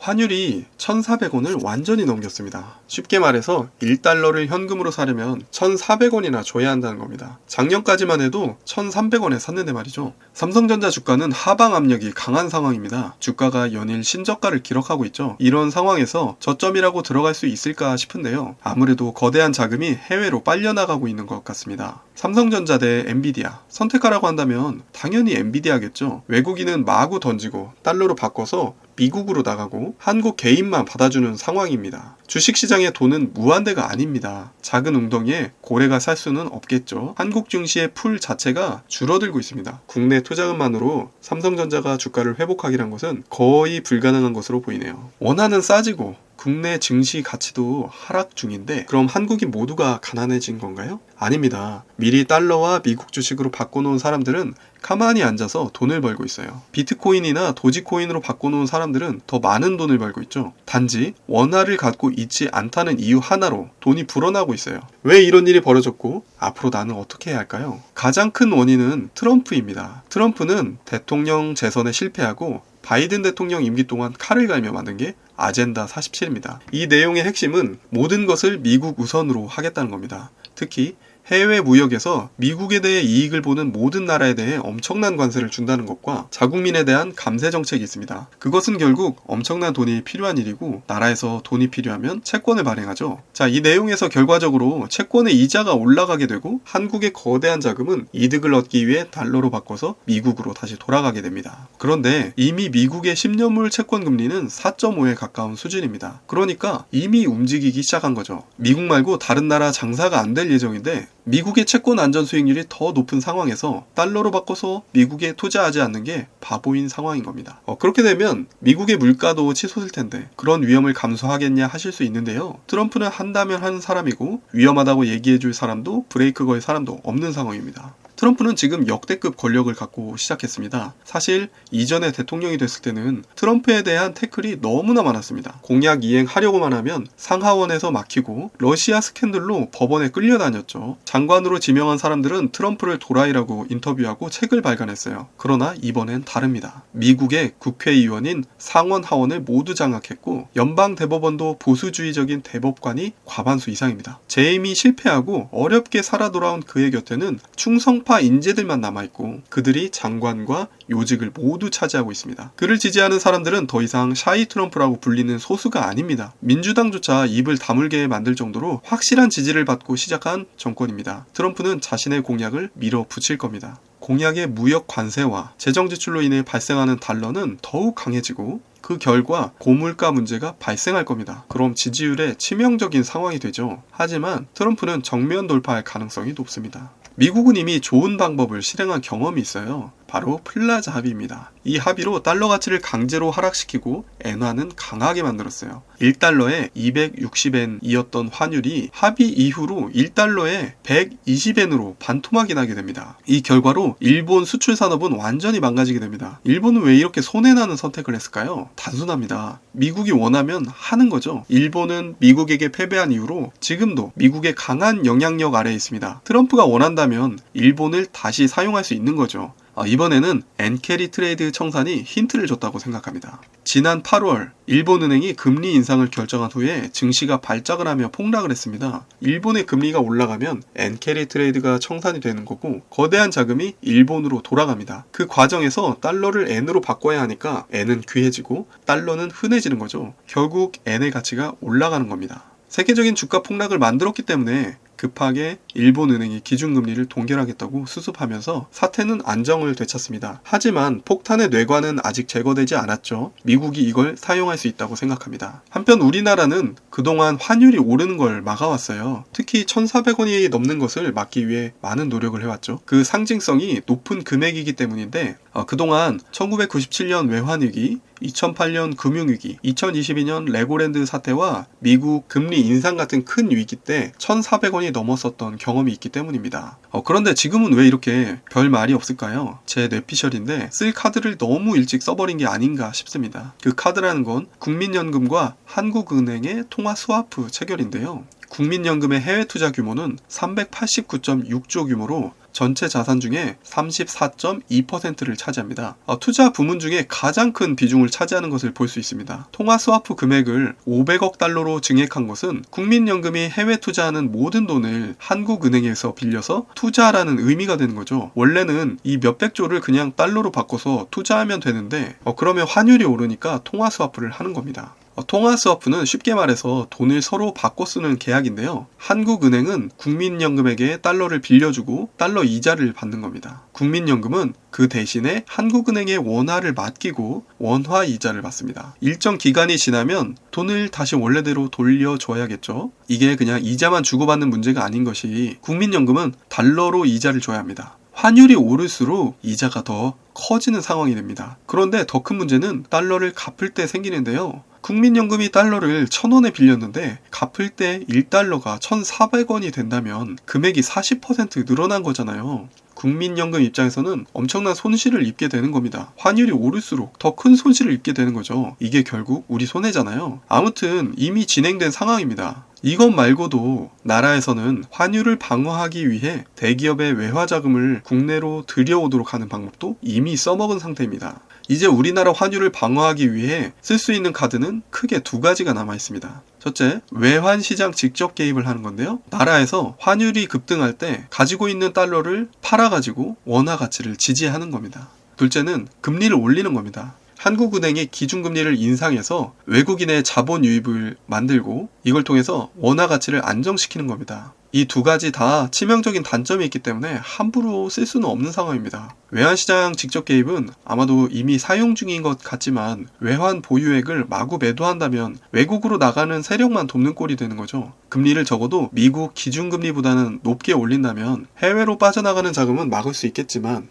환율이 1,400원을 완전히 넘겼습니다. 쉽게 말해서 1달러를 현금으로 사려면 1,400원이나 줘야 한다는 겁니다. 작년까지만 해도 1,300원에 샀는데 말이죠. 삼성전자 주가는 하방 압력이 강한 상황입니다. 주가가 연일 신저가를 기록하고 있죠. 이런 상황에서 저점이라고 들어갈 수 있을까 싶은데요. 아무래도 거대한 자금이 해외로 빨려나가고 있는 것 같습니다. 삼성전자 대 엔비디아 선택하라고 한다면 당연히 엔비디아겠죠. 외국인은 마구 던지고 달러로 바꿔서 미국으로 나가고 한국 개인만 받아주는 상황입니다. 주식시장의 돈은 무한대가 아닙니다. 작은 웅덩이에 고래가 살 수는 없겠죠. 한국 증시의 풀 자체가 줄어들고 있습니다. 국내 투자금만으로 삼성전자가 주가를 회복하기란 것은 거의 불가능한 것으로 보이네요. 원화는 싸지고 국내 증시 가치도 하락 중인데 그럼 한국인 모두가 가난해진 건가요? 아닙니다. 미리 달러와 미국 주식으로 바꿔놓은 사람들은 가만히 앉아서 돈을 벌고 있어요. 비트코인이나 도지코인으로 바꿔놓은 사람들은 더 많은 돈을 벌고 있죠. 단지 원화를 갖고 있지 않다는 이유 하나로 돈이 불어나고 있어요. 왜 이런 일이 벌어졌고 앞으로 나는 어떻게 해야 할까요? 가장 큰 원인은 트럼프입니다. 트럼프는 대통령 재선에 실패하고 바이든 대통령 임기 동안 칼을 갈며 만든 게 아젠다 47입니다. 이 내용의 핵심은 모든 것을 미국 우선으로 하겠다는 겁니다. 특히 해외 무역에서 미국에 대해 이익을 보는 모든 나라에 대해 엄청난 관세를 준다는 것과 자국민에 대한 감세 정책이 있습니다. 그것은 결국 엄청난 돈이 필요한 일이고 나라에서 돈이 필요하면 채권을 발행하죠. 자, 이 내용에서 결과적으로 채권의 이자가 올라가게 되고 한국의 거대한 자금은 이득을 얻기 위해 달러로 바꿔서 미국으로 다시 돌아가게 됩니다. 그런데 이미 미국의 10년물 채권 금리는 4.5에 가까운 수준입니다. 그러니까 이미 움직이기 시작한 거죠. 미국 말고 다른 나라 장사가 안 될 예정인데 미국의 채권 안전 수익률이 더 높은 상황에서 달러로 바꿔서 미국에 투자하지 않는 게 바보인 상황인 겁니다. 그렇게 되면 미국의 물가도 치솟을 텐데 그런 위험을 감수하겠냐 하실 수 있는데요. 트럼프는 한다면 하는 사람이고 위험하다고 얘기해줄 사람도 브레이크 걸 사람도 없는 상황입니다. 트럼프는 지금 역대급 권력을 갖고 시작했습니다. 사실 이전에 대통령이 됐을 때는 트럼프에 대한 태클이 너무나 많았습니다. 공약 이행하려고만 하면 상하원에서 막히고 러시아 스캔들로 법원에 끌려다녔죠. 장관으로 지명한 사람들은 트럼프를 도라이라고 인터뷰하고 책을 발간했어요. 그러나 이번엔 다릅니다. 미국의 국회의원인 상원 하원을 모두 장악했고 연방 대법원도 보수주의적인 대법관이 과반수 이상입니다. 재임이 실패하고 어렵게 살아 돌아온 그의 곁에는 충성파 인재들만 남아있고 그들이 장관과 요직을 모두 차지하고 있습니다. 그를 지지하는 사람들은 더 이상 샤이 트럼프라고 불리는 소수가 아닙니다. 민주당조차 입을 다물게 만들 정도로 확실한 지지를 받고 시작한 정권입니다. 트럼프는 자신의 공약을 밀어붙일 겁니다. 공약의 무역 관세와 재정 지출로 인해 발생하는 달러는 더욱 강해지고 그 결과 고물가 문제가 발생할 겁니다. 그럼 지지율에 치명적인 상황이 되죠. 하지만 트럼프는 정면 돌파할 가능성이 높습니다. 미국은 이미 좋은 방법을 실행한 경험이 있어요. 바로 플라자 합의입니다. 이 합의로 달러 가치를 강제로 하락시키고 엔화는 강하게 만들었어요. 1달러에 260엔이었던 환율이 합의 이후로 1달러에 120엔으로 반토막이 나게 됩니다. 이 결과로 일본 수출 산업은 완전히 망가지게 됩니다. 일본은 왜 이렇게 손해나는 선택을 했을까요? 단순합니다. 미국이 원하면 하는 거죠. 일본은 미국에게 패배한 이후로 지금도 미국의 강한 영향력 아래에 있습니다. 트럼프가 원한다면 일본을 다시 사용할 수 있는 거죠. 이번에는 엔캐리 트레이드 청산이 힌트를 줬다고 생각합니다. 지난 8월 일본은행이 금리 인상을 결정한 후에 증시가 발작을 하며 폭락을 했습니다. 일본의 금리가 올라가면 엔캐리 트레이드가 청산이 되는 거고 거대한 자금이 일본으로 돌아갑니다. 그 과정에서 달러를 엔으로 바꿔야 하니까 엔은 귀해지고 달러는 흔해지는 거죠. 결국 엔의 가치가 올라가는 겁니다. 세계적인 주가 폭락을 만들었기 때문에 급하게 일본은행이 기준금리를 동결하겠다고 수습하면서 사태는 안정을 되찾습니다. 하지만 폭탄의 뇌관은 아직 제거되지 않았죠. 미국이 이걸 사용할 수 있다고 생각합니다. 한편 우리나라는 그동안 환율이 오르는 걸 막아왔어요. 특히 1,400원이 넘는 것을 막기 위해 많은 노력을 해왔죠. 그 상징성이 높은 금액이기 때문인데 그동안 1997년 외환위기, 2008년 금융위기, 2022년 레고랜드 사태와 미국 금리 인상 같은 큰 위기 때 1,400원이 넘었었던 경험이 있기 때문입니다. 그런데 지금은 왜 이렇게 별 말이 없을까요? 제 뇌피셜인데 쓸 카드를 너무 일찍 써버린 게 아닌가 싶습니다. 그 카드라는 건 국민연금과 한국은행의 통화 스와프 체결인데요. 국민연금의 해외 투자 규모는 389.6조 규모로 전체 자산 중에 34.2%를 차지합니다. 투자 부문 중에 가장 큰 비중을 차지하는 것을 볼 수 있습니다. 통화 스와프 금액을 500억 달러로 증액한 것은 국민연금이 해외 투자하는 모든 돈을 한국은행에서 빌려서 투자라는 의미가 되는 거죠. 원래는 이 몇백조를 그냥 달러로 바꿔서 투자하면 되는데 그러면 환율이 오르니까 통화 스와프를 하는 겁니다. 통화 스와프는 쉽게 말해서 돈을 서로 바꿔 쓰는 계약인데요. 한국은행은 국민연금에게 달러를 빌려주고 달러 이자를 받는 겁니다. 국민연금은 그 대신에 한국은행에 원화를 맡기고 원화 이자를 받습니다. 일정 기간이 지나면 돈을 다시 원래대로 돌려줘야겠죠. 이게 그냥 이자만 주고받는 문제가 아닌 것이 국민연금은 달러로 이자를 줘야 합니다. 환율이 오를수록 이자가 더 커지는 상황이 됩니다. 그런데 더 큰 문제는 달러를 갚을 때 생기는데요. 국민연금이 달러를 1,000원에 빌렸는데 갚을 때 1달러가 1,400원이 된다면 금액이 40% 늘어난 거잖아요. 국민연금 입장에서는 엄청난 손실을 입게 되는 겁니다. 환율이 오를수록 더 큰 손실을 입게 되는 거죠. 이게 결국 우리 손해잖아요. 아무튼 이미 진행된 상황입니다. 이것 말고도 나라에서는 환율을 방어하기 위해 대기업의 외화 자금을 국내로 들여오도록 하는 방법도 이미 써먹은 상태입니다. 이제 우리나라 환율을 방어하기 위해 쓸 수 있는 카드는 크게 두 가지가 남아 있습니다. 첫째, 외환 시장 직접 개입을 하는 건데요. 나라에서 환율이 급등할 때 가지고 있는 달러를 팔아가지고 원화 가치를 지지하는 겁니다. 둘째는 금리를 올리는 겁니다. 한국은행이 기준금리를 인상해서 외국인의 자본 유입을 만들고 이걸 통해서 원화 가치를 안정시키는 겁니다. 이 두 가지 다 치명적인 단점이 있기 때문에 함부로 쓸 수는 없는 상황입니다. 외환시장 직접 개입은 아마도 이미 사용 중인 것 같지만 외환 보유액을 마구 매도한다면 외국으로 나가는 세력만 돕는 꼴이 되는 거죠. 금리를 적어도 미국 기준금리보다는 높게 올린다면 해외로 빠져나가는 자금은 막을 수 있겠지만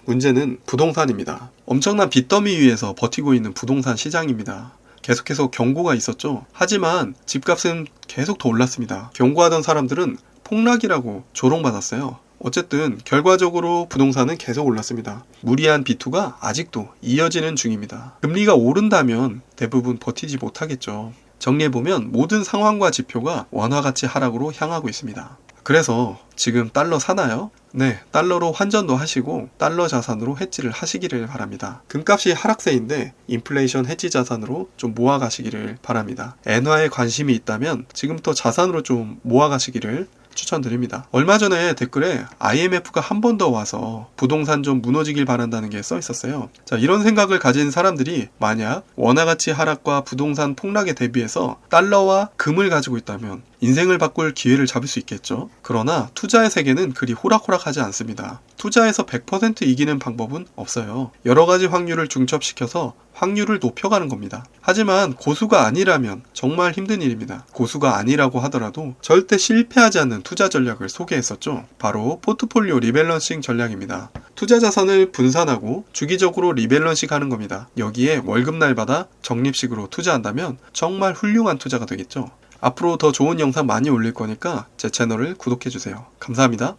문제는 부동산입니다. 엄청난 빚더미 위에서 버티고 있는 부동산 시장입니다. 계속해서 경고가 있었죠. 하지만 집값은 계속 더 올랐습니다. 경고하던 사람들은 폭락이라고 조롱받았어요. 어쨌든 결과적으로 부동산은 계속 올랐습니다. 무리한 비투가 아직도 이어지는 중입니다. 금리가 오른다면 대부분 버티지 못하겠죠. 정리해보면 모든 상황과 지표가 원화가치 하락으로 향하고 있습니다. 그래서 지금 달러 사나요? 네, 달러로 환전도 하시고 달러 자산으로 해지를 하시기를 바랍니다. 금값이 하락세인데 인플레이션 해지 자산으로 좀 모아가시기를 바랍니다. 엔화에 관심이 있다면 지금부터 자산으로 좀 모아가시기를 추천드립니다. 얼마 전에 댓글에 IMF가 한 번 더 와서 부동산 좀 무너지길 바란다는 게 써 있었어요. 자, 이런 생각을 가진 사람들이 만약 원화가치 하락과 부동산 폭락에 대비해서 달러와 금을 가지고 있다면 인생을 바꿀 기회를 잡을 수 있겠죠. 그러나 투자의 세계는 그리 호락호락하지 않습니다. 투자에서 100% 이기는 방법은 없어요. 여러 가지 확률을 중첩시켜서 확률을 높여가는 겁니다. 하지만 고수가 아니라면 정말 힘든 일입니다. 고수가 아니라고 하더라도 절대 실패하지 않는 투자 전략을 소개했었죠. 바로 포트폴리오 리밸런싱 전략입니다. 투자 자산을 분산하고 주기적으로 리밸런싱 하는 겁니다. 여기에 월급날마다 적립식으로 투자한다면 정말 훌륭한 투자가 되겠죠. 앞으로 더 좋은 영상 많이 올릴 거니까 제 채널을 구독해주세요. 감사합니다.